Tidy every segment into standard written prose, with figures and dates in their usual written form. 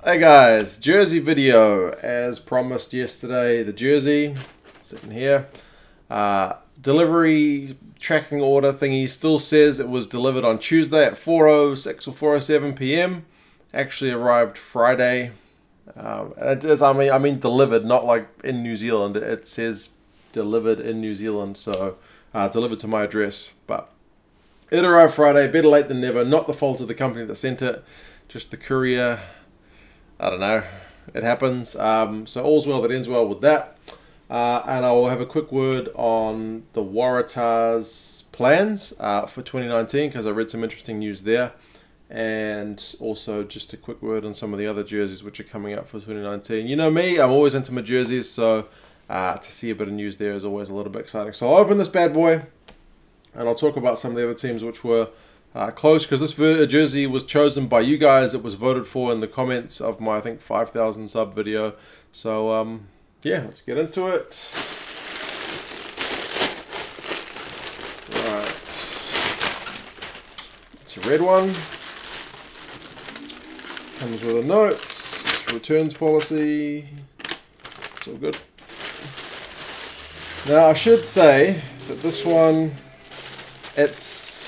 Hey guys, jersey video. As promised yesterday, the jersey sitting here. Delivery tracking order thingy still says it was delivered on Tuesday at 4:06 or 4:07 p.m. Actually arrived Friday. It is, I mean delivered, not like in New Zealand. It says delivered in New Zealand, so delivered to my address. But it arrived Friday, better late than never. Not the fault of the company that sent it, just the courier. I don't know. It happens. So all's well that ends well with that. And I will have a quick word on the Waratahs plans for 2019 because I read some interesting news there. And also just a quick word on some of the other jerseys which are coming out for 2019. You know me, I'm always into my jerseys, so to see a bit of news there is always a little bit exciting. So I'll open this bad boy and I'll talk about some of the other teams which were close, because this jersey was chosen by you guys. It was voted for in the comments of my, I think, 5,000 sub video. So, yeah, let's get into it. Right. It's a red one. Comes with a note. Returns policy. It's all good. Now, I should say that this one, it's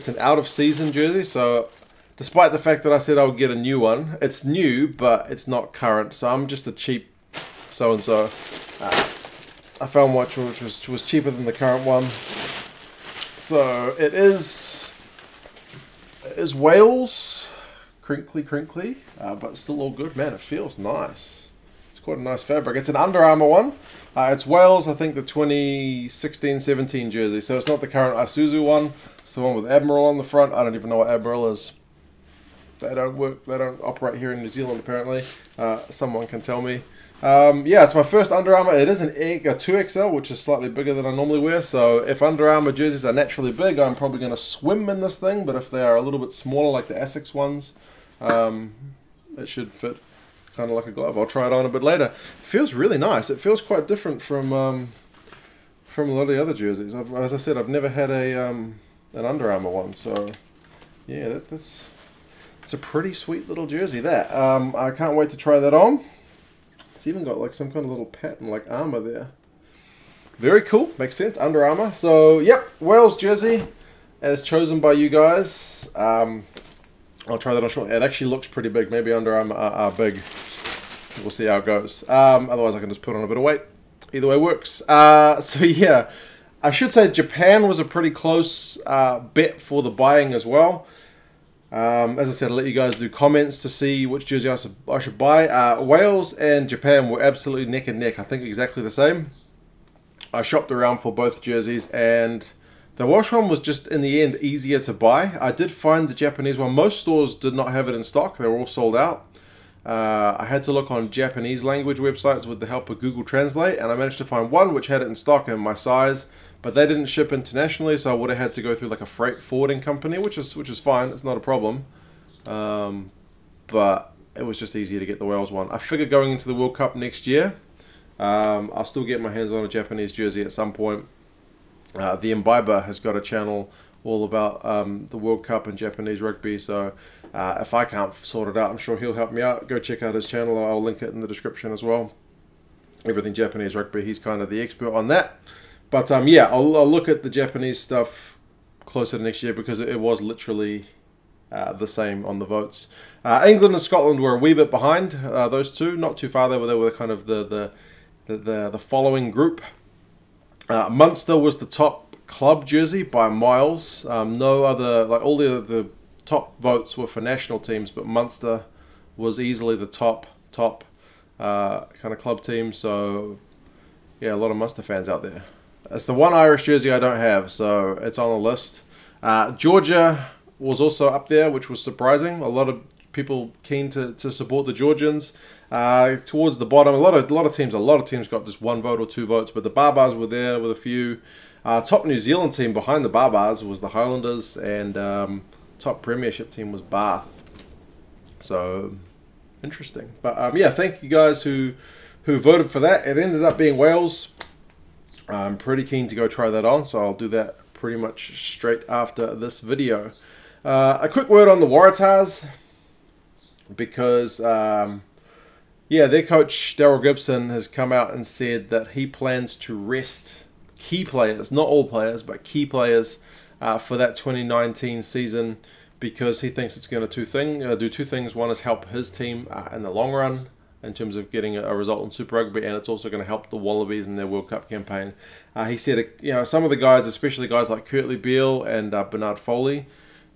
an out-of-season jersey, so despite the fact that I said I would get a new one, it's new, but it's not current, so I'm just a cheap so-and-so. I found one which was cheaper than the current one. So it is Wales, crinkly, but still all good. Man, it feels nice. It's quite a nice fabric. It's an Under Armour one. It's Wales, I think the 2016-17 jersey. So it's not the current Isuzu one. It's the one with Admiral on the front. I don't even know what Admiral is. They don't work. They don't operate here in New Zealand apparently. Someone can tell me. Yeah, it's my first Under Armour. It is a 2XL, which is slightly bigger than I normally wear. So if Under Armour jerseys are naturally big, I'm probably going to swim in this thing. But if they are a little bit smaller, like the Essex ones, it should fit kind of like a glove. I'll try it on a bit later. It feels really nice. It feels quite different from a lot of the other jerseys. As I said, I've never had an Under Armour one, so yeah, it's a pretty sweet little jersey. That I can't wait to try that on. It's even got like some kind of little pattern, like armor there. Very cool. Makes sense. Under Armour. So yep, Wales jersey as chosen by you guys. I'll try that on short. It actually looks pretty big. Maybe Under Armour are big. We'll see how it goes. Otherwise, I can just put on a bit of weight. Either way works. So yeah, I should say Japan was a pretty close bet for the buying as well. As I said, I'll let you guys do comments to see which jersey I should buy. Wales and Japan were absolutely neck and neck. I think exactly the same. I shopped around for both jerseys, and the Welsh one was just, in the end, easier to buy. I did find the Japanese one. Most stores did not have it in stock. They were all sold out. I had to look on Japanese language websites with the help of Google Translate, and I managed to find one which had it in stock in my size, but they didn't ship internationally, so I would have had to go through like a freight forwarding company, which is fine. It's not a problem. But it was just easier to get the Wales one. I figure going into the World Cup next year, I'll still get my hands on a Japanese jersey at some point. The Imbiber has got a channel all about the World Cup and Japanese rugby, so if I can't sort it out, I'm sure he'll help me out. Go check out his channel. I'll link it in the description as well. Everything Japanese rugby, he's kind of the expert on that. But yeah, I'll look at the Japanese stuff closer to next year, because it was literally the same on the votes. England and Scotland were a wee bit behind, those two, not too far. They were kind of the following group. Munster was the top club jersey by miles. No other, like all the top votes were for national teams, but Munster was easily the top kind of club team. So yeah, a lot of Munster fans out there. It's the one Irish jersey I don't have, so it's on the list. Georgia was also up there, which was surprising. A lot of people keen to support the Georgians. Towards the bottom, a lot of teams got just one vote or two votes, but the Barbars were there with a few. Top New Zealand team behind the Barbars was the Highlanders, and top Premiership team was Bath. So interesting. But yeah, thank you guys who voted for that. It ended up being Wales. I'm pretty keen to go try that on, so I'll do that pretty much straight after this video. A quick word on the Waratahs. because yeah, their coach Daryl Gibson has come out and said that he plans to rest key players, not all players, but key players for that 2019 season, because he thinks it's going to do two things. One is help his team in the long run in terms of getting a result in Super Rugby, and it's also going to help the Wallabies in their World Cup campaign. He said, some of the guys, especially guys like Kurtley Beale and Bernard Foley,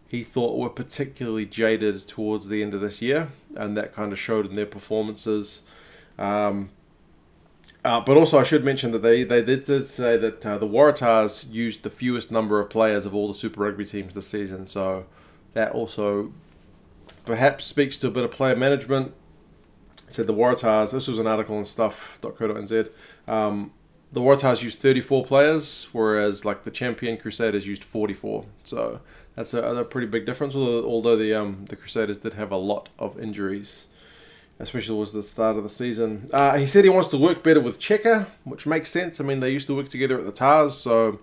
he thought were particularly jaded towards the end of this year, and that kind of showed in their performances. But also I should mention that they did say that the Waratahs used the fewest number of players of all the Super Rugby teams this season, so that also perhaps speaks to a bit of player management. It said the Waratahs, this was an article on stuff.co.nz, the Waratahs used 34 players, whereas like the champion Crusaders used 44. So that's a pretty big difference, although the Crusaders did have a lot of injuries, especially towards the start of the season. He said he wants to work better with Checker, which makes sense. I mean, they used to work together at the Tars, so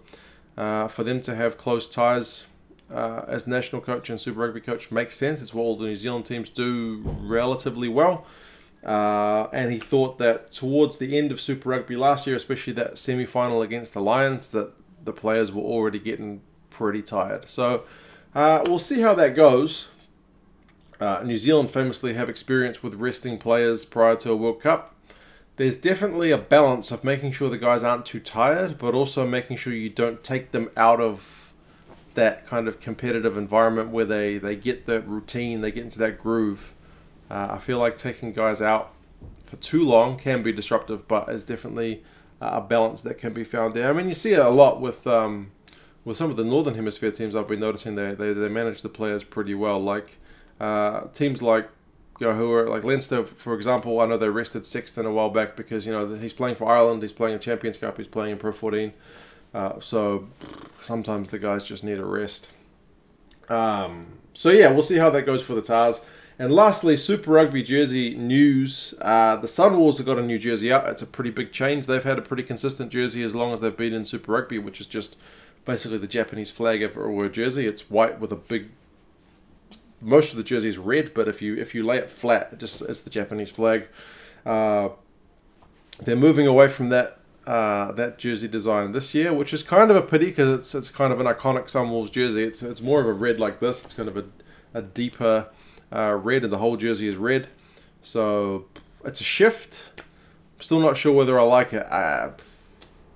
for them to have close ties as national coach and Super Rugby coach makes sense. It's what all the New Zealand teams do relatively well. And he thought that towards the end of Super Rugby last year, especially that semi-final against the Lions, that the players were already getting pretty tired. So we'll see how that goes. New Zealand famously have experience with resting players prior to a World Cup. There's definitely a balance of making sure the guys aren't too tired, but also making sure you don't take them out of that kind of competitive environment where they get the routine, they get into that groove. I feel like taking guys out for too long can be disruptive, but there's definitely a balance that can be found there. I mean, you see it a lot with some of the Northern Hemisphere teams. I've been noticing they manage the players pretty well. Like teams like who are like Leinster, for example. I know they rested Sexton a while back because he's playing for Ireland, he's playing in Champions Cup, he's playing in Pro 14. So sometimes the guys just need a rest. So yeah, we'll see how that goes for the Tars. And lastly, Super Rugby jersey news. The Sunwolves have got a new jersey out. It's a pretty big change. They've had a pretty consistent jersey as long as they've been in Super Rugby, which is just basically the Japanese flag everywhere jersey. It's white with a big... Most of the jersey is red, but if you lay it flat, it's the Japanese flag. They're moving away from that jersey design this year, which is kind of a pity because it's kind of an iconic Sunwolves jersey. It's more of a red like this. It's kind of a deeper... red, and the whole jersey is red, so it's a shift. I'm still not sure whether I like it.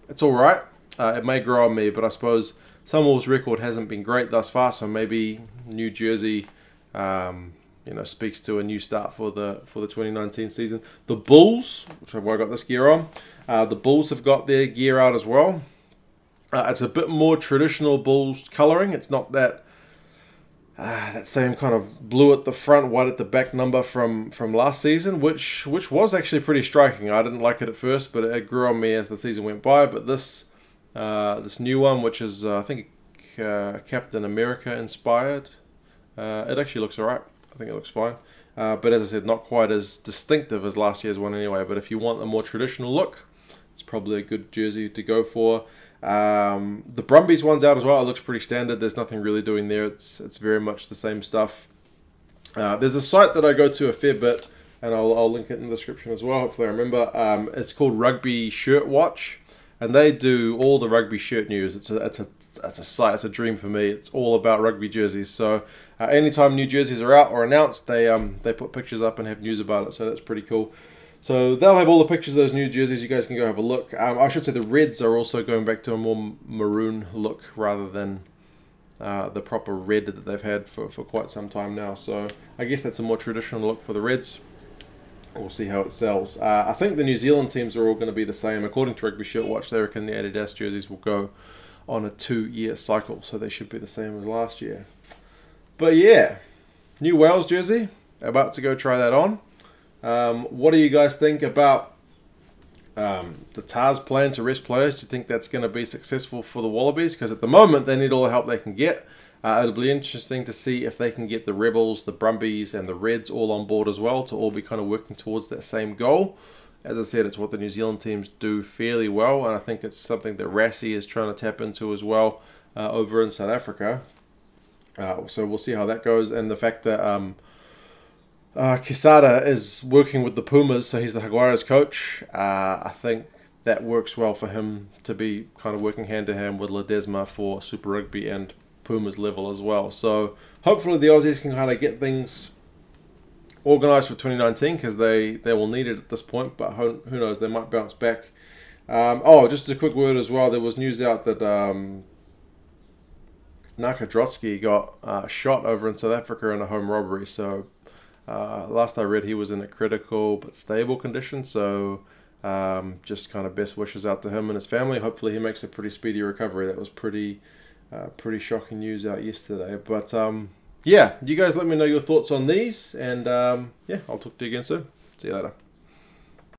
It's alright. It may grow on me, but I suppose Sunwolves' record hasn't been great thus far, so maybe new jersey speaks to a new start for the 2019 season. The Bulls, which I've got this gear on, the Bulls have got their gear out as well. It's a bit more traditional Bulls colouring. It's not that same kind of blue at the front, white at the back number from last season, which was actually pretty striking. I didn't like it at first, but it grew on me as the season went by. But this new one, which is I think Captain America inspired, it actually looks alright. I think it looks fine. But as I said, not quite as distinctive as last year's one anyway. But if you want a more traditional look, it's probably a good jersey to go for. The Brumbies one's out as well. It looks pretty standard. There's nothing really doing there. It's very much the same stuff. There's a site that I go to a fair bit, and I'll link it in the description as well. Hopefully I remember. It's called Rugby Shirt Watch, and they do all the rugby shirt news. It's a site. It's a dream for me. It's all about rugby jerseys. So anytime new jerseys are out or announced, they put pictures up and have news about it. So that's pretty cool. So they'll have all the pictures of those new jerseys. You guys can go have a look. I should say the Reds are also going back to a more maroon look rather than the proper red that they've had for quite some time now. So I guess that's a more traditional look for the Reds. We'll see how it sells. I think the New Zealand teams are all going to be the same. According to Rugby Shirt Watch, they reckon the Adidas jerseys will go on a 2-year cycle. So they should be the same as last year. But yeah, new Wales jersey. About to go try that on. What do you guys think about the Tars plan to rest players? Do you think that's going to be successful for the Wallabies? Because at the moment, they need all the help they can get. It'll be interesting to see if they can get the Rebels, the Brumbies, and the Reds all on board as well to all be kind of working towards that same goal. As I said, it's what the New Zealand teams do fairly well, and I think it's something that Rassie is trying to tap into as well over in South Africa. So we'll see how that goes, and the fact that Quesada is working with the Pumas, so he's the Jaguares coach. I think that works well for him to be kind of working hand to hand with Ledesma for Super Rugby and Pumas level as well. So hopefully the Aussies can kind of get things organised for 2019, because they will need it at this point, but who knows, they might bounce back. Just a quick word as well, there was news out that Naka Drotsky got shot over in South Africa in a home robbery, so last I read he was in a critical but stable condition, so just kind of best wishes out to him and his family. Hopefully he makes a pretty speedy recovery. That was pretty shocking news out yesterday, but yeah, you guys let me know your thoughts on these, and yeah, I'll talk to you again soon. See you later.